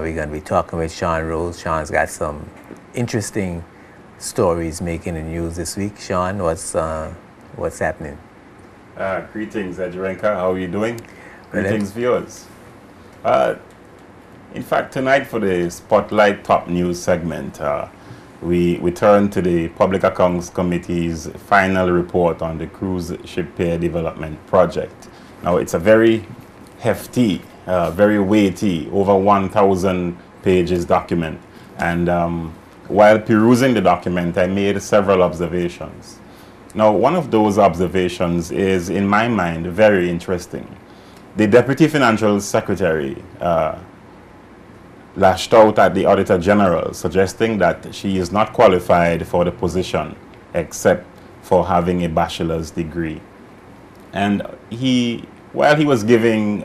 We're going to be talking with Sean Rose. Sean's got some interesting stories making the news this week. Sean, what's happening? Greetings, Edgerenka. How are you doing? Well, Greetings, viewers. In fact, tonight for the Spotlight Top News segment, we turn to the Public Accounts Committee's final report on the Cruise Ship Pier Development Project. Now, it's a very hefty, very weighty, over 1,000 pages document. And while perusing the document, I made several observations. Now, one of those observations is, in my mind, very interesting. The Deputy Financial Secretary lashed out at the Auditor General, suggesting that she is not qualified for the position except for having a bachelor's degree. And while he was giving,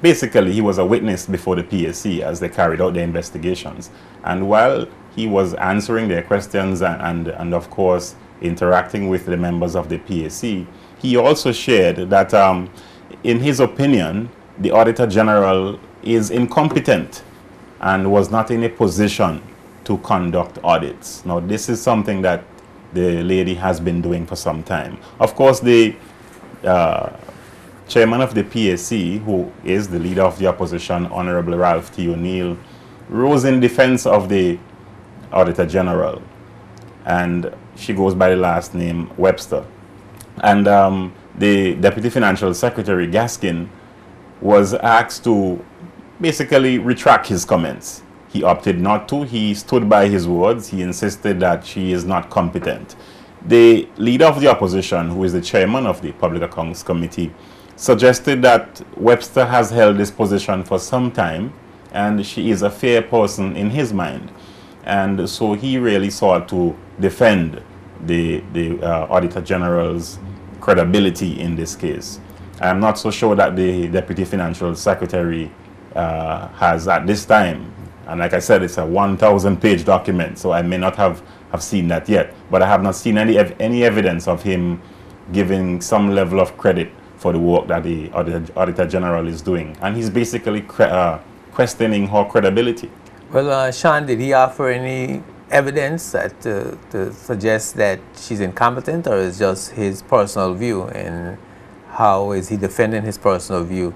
basically he was a witness before the PSC as they carried out their investigations. And while he was answering their questions and of course interacting with the members of the PSC, he also shared that in his opinion, the Auditor General is incompetent and was not in a position to conduct audits. Now, this is something that the lady has been doing for some time. Of course, the chairman of the PSC, who is the leader of the opposition, Honorable Ralph T. O'Neill, rose in defense of the Auditor General, and she goes by the last name Webster. And the Deputy Financial Secretary, Gaskin, was asked to basically retract his comments. He opted not to. He stood by his words. He insisted that she is not competent. The leader of the opposition, who is the chairman of the Public Accounts Committee, suggested that Webster has held this position for some time and she is a fair person in his mind. And so he really sought to defend the Auditor General's credibility in this case. I'm not so sure that the Deputy Financial Secretary has at this time, and like I said, it's a 1,000-page document, so I may not have seen that yet, but I have not seen any evidence of him giving some level of credit for the work that the Auditor General is doing. And he's basically questioning her credibility. Well, Sean, did he offer any evidence that to suggest that she's incompetent, or is just his personal view, and how is he defending his personal view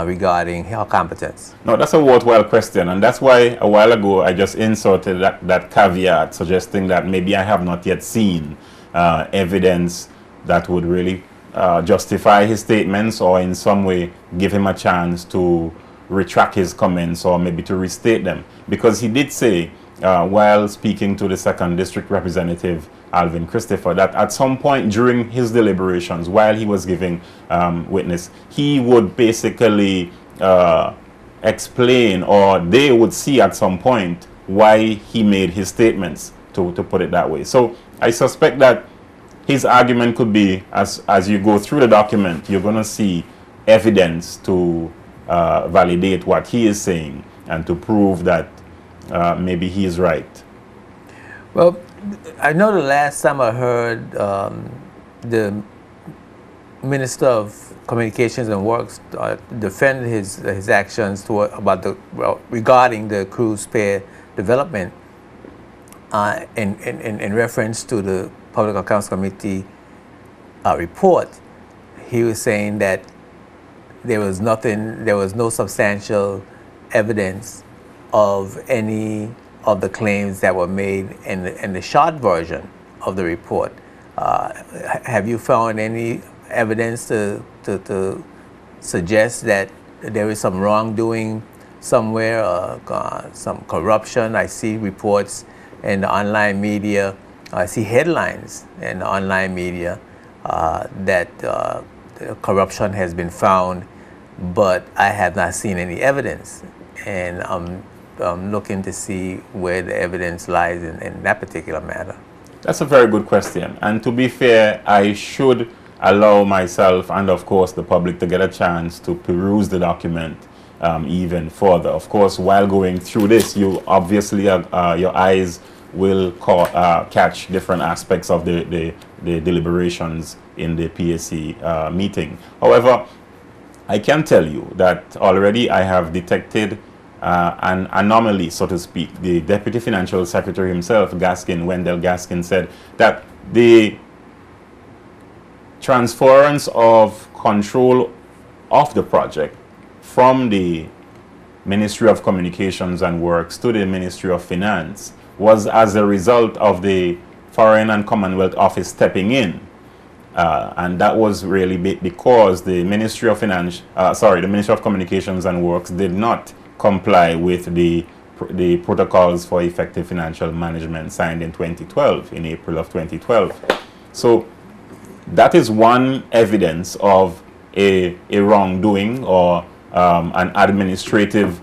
regarding her competence? No, that's a worthwhile question, and that's why a while ago I just inserted that caveat, suggesting that maybe I have not yet seen evidence that would really justify his statements or in some way give him a chance to retract his comments or maybe to restate them. Because he did say, while speaking to the 2nd District Representative Alvin Christopher, that at some point during his deliberations, while he was giving witness, he would basically explain, or they would see at some point why he made his statements, to put it that way. So I suspect that his argument could be, as you go through the document, you're going to see evidence to validate what he is saying and to prove that maybe he is right. Well, I know the last time I heard the Minister of Communications and Works defend his actions regarding the cruise pier development in reference to the Public Accounts Committee report. He was saying that there was no substantial evidence of any of the claims that were made in the short version of the report. Have you found any evidence to suggest that there is some wrongdoing somewhere, some corruption? I see reports in the online media, I see headlines in the online media that corruption has been found, but I have not seen any evidence. And I'm looking to see where the evidence lies in that particular matter. That's a very good question. And to be fair, I should allow myself and, of course, the public to get a chance to peruse the document even further. Of course, while going through this, you obviously, your eyes will catch different aspects of the deliberations in the PSC meeting. However, I can tell you that already I have detected an anomaly, so to speak. The Deputy Financial Secretary himself, Wendell Gaskin, said that the transference of control of the project from the Ministry of Communications and Works to the Ministry of Finance was as a result of the Foreign and Commonwealth Office stepping in. And that was really because the Ministry of the Ministry of Communications and Works did not comply with the protocols for effective financial management signed in 2012, in April of 2012. So that is one evidence of a wrongdoing or an administrative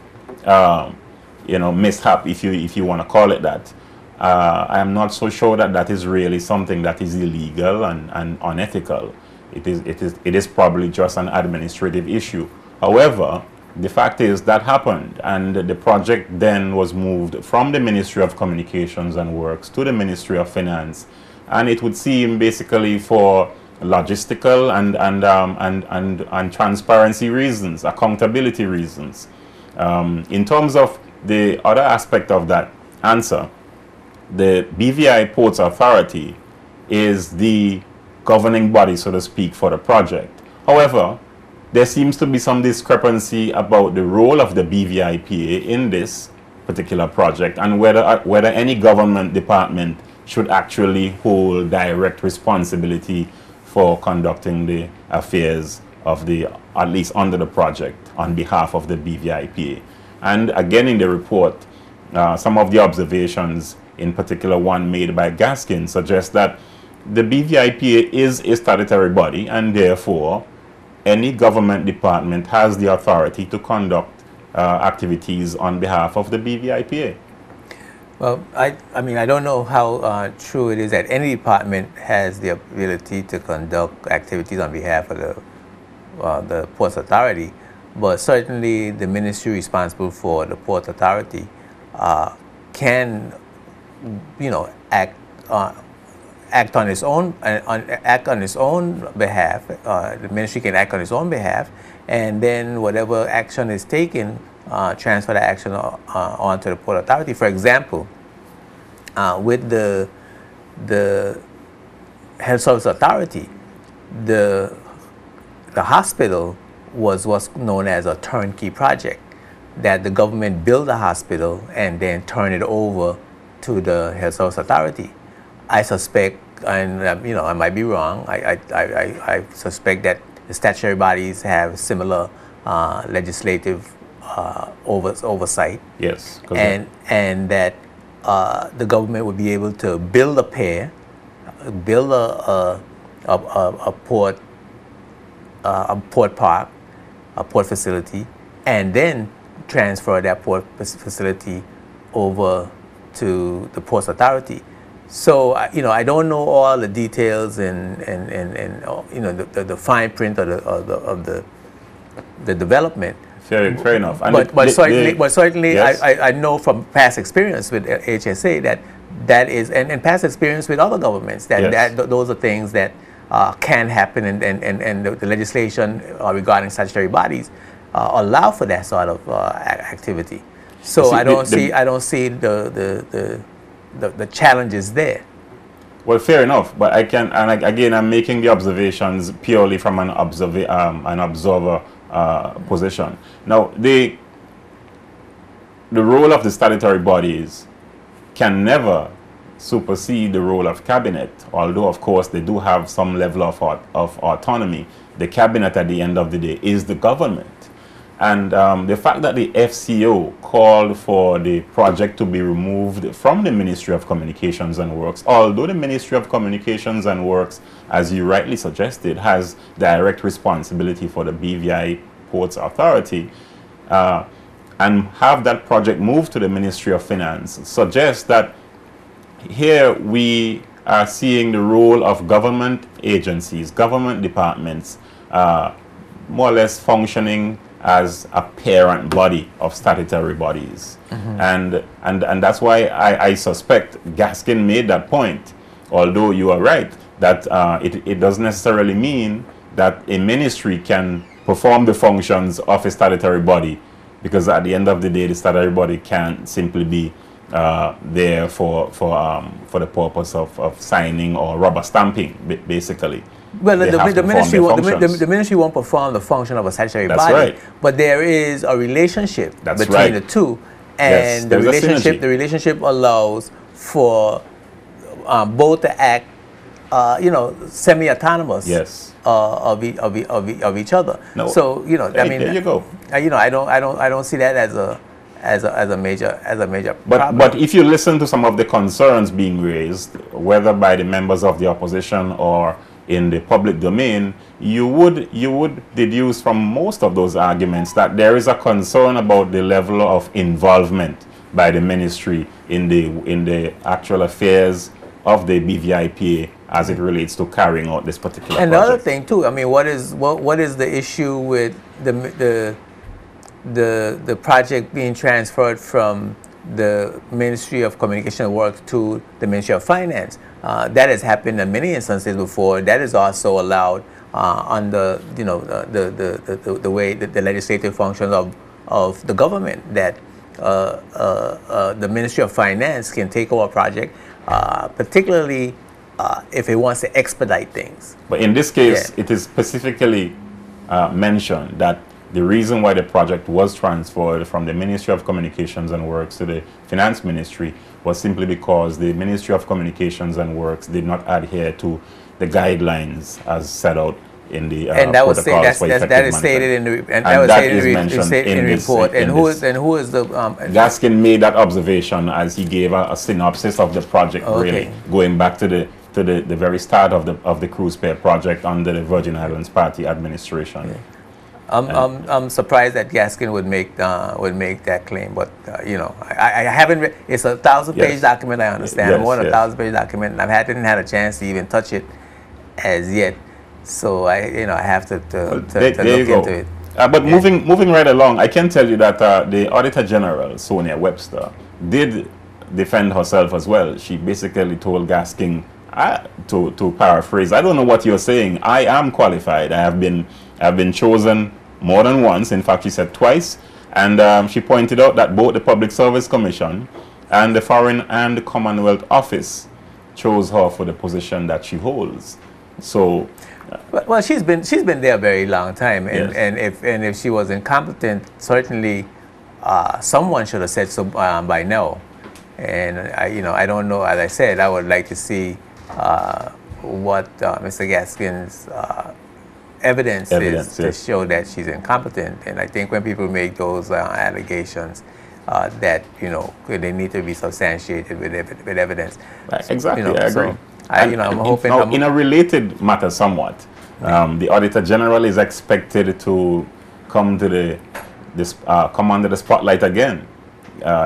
mishap, if you want to call it that. I am not so sure that that is really something that is illegal and unethical. It is probably just an administrative issue. However, the fact is that happened, and the project then was moved from the Ministry of Communications and Works to the Ministry of Finance, and it would seem basically for logistical and transparency reasons, accountability reasons. In terms of the other aspect of that answer, the BVI Ports Authority is the governing body, so to speak, for the project. However, there seems to be some discrepancy about the role of the BVIPA in this particular project and whether any government department should actually hold direct responsibility for conducting the affairs of at least under the project on behalf of the BVIPA. And again, in the report, some of the observations, in particular one made by Gaskin, suggests that the BVIPA is a statutory body, and therefore any government department has the authority to conduct activities on behalf of the BVIPA. Well, I mean, I don't know how true it is that any department has the ability to conduct activities on behalf of the Ports Authority, but certainly the ministry responsible for the Ports Authority can, act on its own behalf. The ministry can act on its own behalf, and then whatever action is taken, transfer the action onto the Port Authority. For example, with the Health Service Authority, the hospital was what's known as a turnkey project, that the government built a hospital and then turn it over to the Health Service Authority. I suspect, and I might be wrong, I suspect that the statutory bodies have similar legislative oversight. Yes. And that the government would be able to build a pier, build a port park, a port facility, and then transfer that port facility over to the Ports Authority. So I don't know all the details and the fine print of the development. Fair enough. But certainly, yes. I know from past experience with HSA that is, and past experience with other governments, that those are things that can happen, and the legislation regarding statutory bodies allow for that sort of activity. So I don't see the challenges there. Well, fair enough, but I'm making the observations purely from an observer position. Now, the role of the statutory bodies can never supersede the role of cabinet, although of course they do have some level of autonomy. The cabinet at the end of the day is the government. And the fact that the FCO called for the project to be removed from the Ministry of Communications and Works, although the Ministry of Communications and Works, as you rightly suggested, has direct responsibility for the BVI Ports Authority, and have that project moved to the Ministry of Finance, suggests that here we are seeing the role of government agencies, government departments, more or less functioning as a parent body of statutory bodies. Mm-hmm. And that's why I suspect Gaskin made that point, although you are right that it doesn't necessarily mean that a ministry can perform the functions of a statutory body because at the end of the day, the statutory body can't simply be there for the purpose of signing or rubber stamping, basically. Well, the ministry won't perform the function of a statutory That's body, right. but there is a relationship That's between right. the two, Yes, and the relationship allows for both to act, semi-autonomous. Yes. Of each other. No. So I mean, there you go. I don't see that as a major problem. But if you listen to some of the concerns being raised, whether by the members of the opposition or in the public domain, you would deduce from most of those arguments that there is a concern about the level of involvement by the ministry in the actual affairs of the BVIPA as it relates to carrying out this particular and project. the other thing too, I mean, what is the issue with the project being transferred from the Ministry of Communication and Works to the Ministry of Finance? That has happened in many instances before. That is also allowed under the way that the legislative functions of the government, that the Ministry of Finance can take over a project, particularly if it wants to expedite things. But in this case, it is specifically mentioned that the reason why the project was transferred from the Ministry of Communications and Works to the Finance Ministry was simply because the Ministry of Communications and Works did not adhere to the guidelines as set out in the protocols for effective that is stated in the report. And who is the Gaskin made that observation as he gave a synopsis of the project, really going back to the very start of the cruise pair project under the Virgin Islands Party administration. Yeah. I'm surprised that Gaskin would make that claim, but I haven't read. It's a 1,000-page document. I understand, more than a 1,000-page document, and I hadn't had a chance to even touch it as yet. So I have to look into it. But moving right along, I can tell you that the Auditor General, Sonia Webster, did defend herself as well. She basically told Gaskin, to paraphrase, I don't know what you're saying. I am qualified. I've been chosen more than once. In fact, she said twice. And she pointed out that both the Public Service Commission and the Foreign and Commonwealth Office chose her for the position that she holds. So, well, she's been there a very long time, and if she was incompetent, certainly someone should have said so by now. And I don't know. As I said, I would like to see what Mr. Gaskin's evidence is to show that she's incompetent. And I think when people make those allegations, that they need to be substantiated with evidence. Exactly, I agree. So I'm hoping. Now, in a related matter, somewhat, the Auditor General is expected to come come under the spotlight again.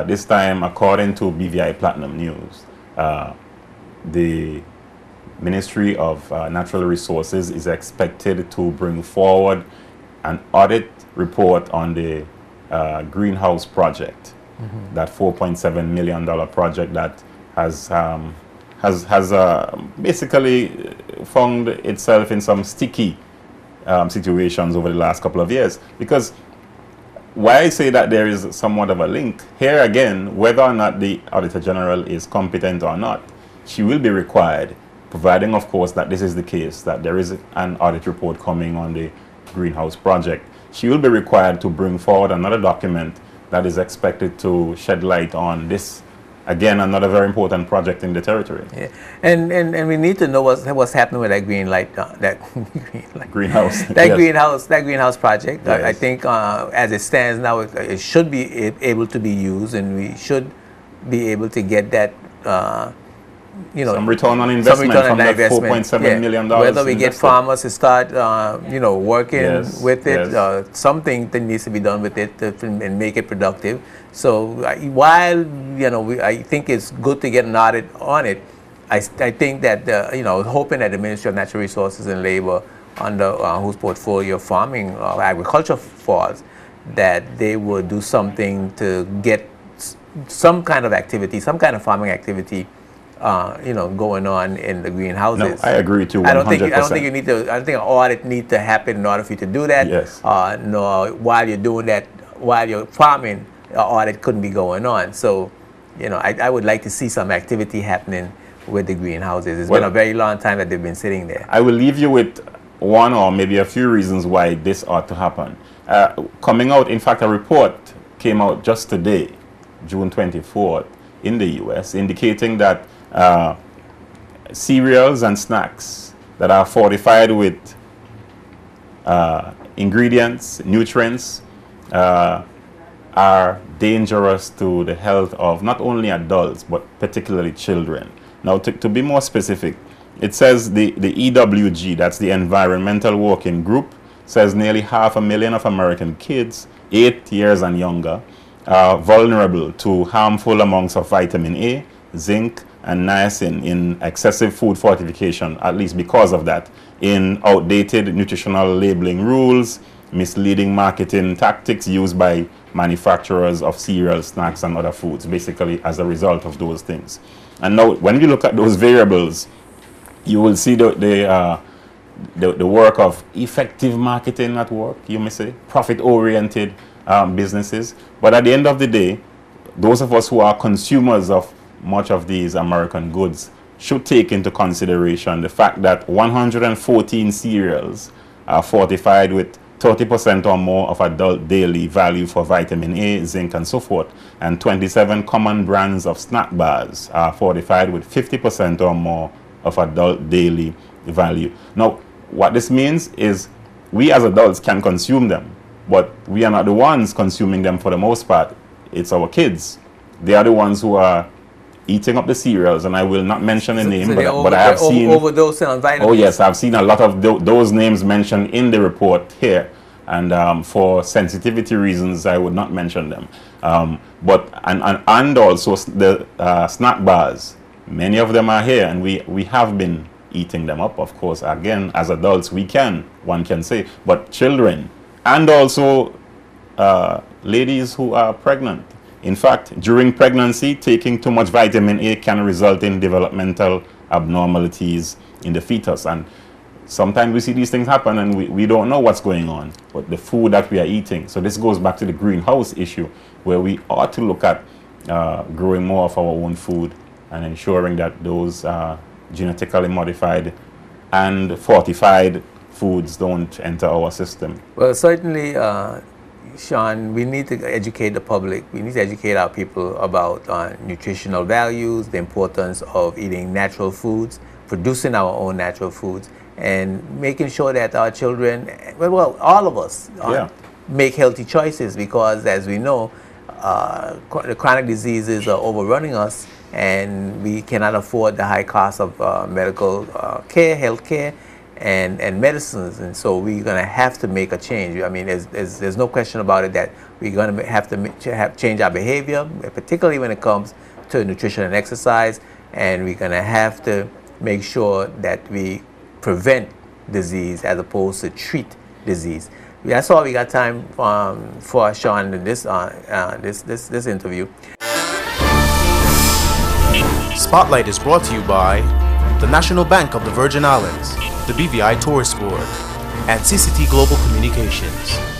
This time, according to BVI Platinum News, the Ministry of Natural Resources is expected to bring forward an audit report on the greenhouse project, that $4.7 million project that has basically found itself in some sticky situations over the last couple of years. Because why I say that there is somewhat of a link, here again, whether or not the Auditor General is competent or not, she will be required, providing of course that this is the case, that there is an audit report coming on the greenhouse project, she will be required to bring forward another document that is expected to shed light on this, again, another very important project in the territory. Yeah, and we need to know what's happening with that greenhouse. That greenhouse project. Yes. I think as it stands now, it should be able to be used, and we should be able to get that. Some return on investment from that $4.7 million. Whether we get farmers to start, working with it, something that needs to be done with it and make it productive. So while I think it's good to get an audit on it, I think that hoping that the Ministry of Natural Resources and Labor, under whose portfolio farming or agriculture falls, that they would do something to get some kind of activity, some kind of farming activity, going on in the greenhouses. No, I agree too. 100%. I don't think you need to. I don't think an audit needs to happen in order for you to do that. Yes. No, while you're doing that, while you're farming, audit couldn't be going on. So, you know, I would like to see some activity happening with the greenhouses. It's been a very long time that they've been sitting there. I will leave you with one or maybe a few reasons why this ought to happen. Coming out, in fact, a report came out just today, June 24th, in the US, indicating that cereals and snacks that are fortified with ingredients, nutrients, are dangerous to the health of not only adults, but particularly children. Now, to be more specific, it says the EWG, that's the Environmental Working Group, says nearly 500,000 of American kids, 8 years and younger, are vulnerable to harmful amounts of vitamin A, zinc, and niacin in excessive food fortification, at least because of that, in outdated nutritional labeling rules, misleading marketing tactics used by manufacturers of cereals, snacks, and other foods, basically as a result of those things. And now, when you look at those variables, you will see the work of effective marketing at work, you may say, profit-oriented businesses. But at the end of the day, those of us who are consumers of much of these American goods should take into consideration the fact that 114 cereals are fortified with 30% or more of adult daily value for vitamin A, zinc, and so forth. And 27 common brands of snack bars are fortified with 50% or more of adult daily value. Now, what this means is we as adults can consume them, but we are not the ones consuming them for the most part. It's our kids. They are the ones who are eating up the cereals, and I will not mention the name, but I have seen overdose on vitamins. Oh yes, I've seen a lot of those names mentioned in the report here, and for sensitivity reasons, I would not mention them. But also the snack bars, many of them are here, and we have been eating them up. Of course, again, as adults, one can say, but children and also ladies who are pregnant. In fact, during pregnancy, taking too much vitamin A can result in developmental abnormalities in the fetus. And sometimes we see these things happen and we don't know what's going on, but the food that we are eating. So this goes back to the greenhouse issue, where we ought to look at growing more of our own food and ensuring that those genetically modified and fortified foods don't enter our system. Well, certainly, Sean, we need to educate the public. We need to educate our people about nutritional values, the importance of eating natural foods, producing our own natural foods, and making sure that our children, well, all of us, make healthy choices, because as we know, the chronic diseases are overrunning us, and we cannot afford the high cost of medical care, health care, and medicines, and so we're going to have to make a change. I mean, there's no question about it that we're going to have to change our behavior, particularly when it comes to nutrition and exercise, and we're going to have to make sure that we prevent disease as opposed to treat disease. That's all we got time for, Sean, in this interview. Spotlight is brought to you by the National Bank of the Virgin Islands, the BVI Tourist Board, and CCT Global Communications.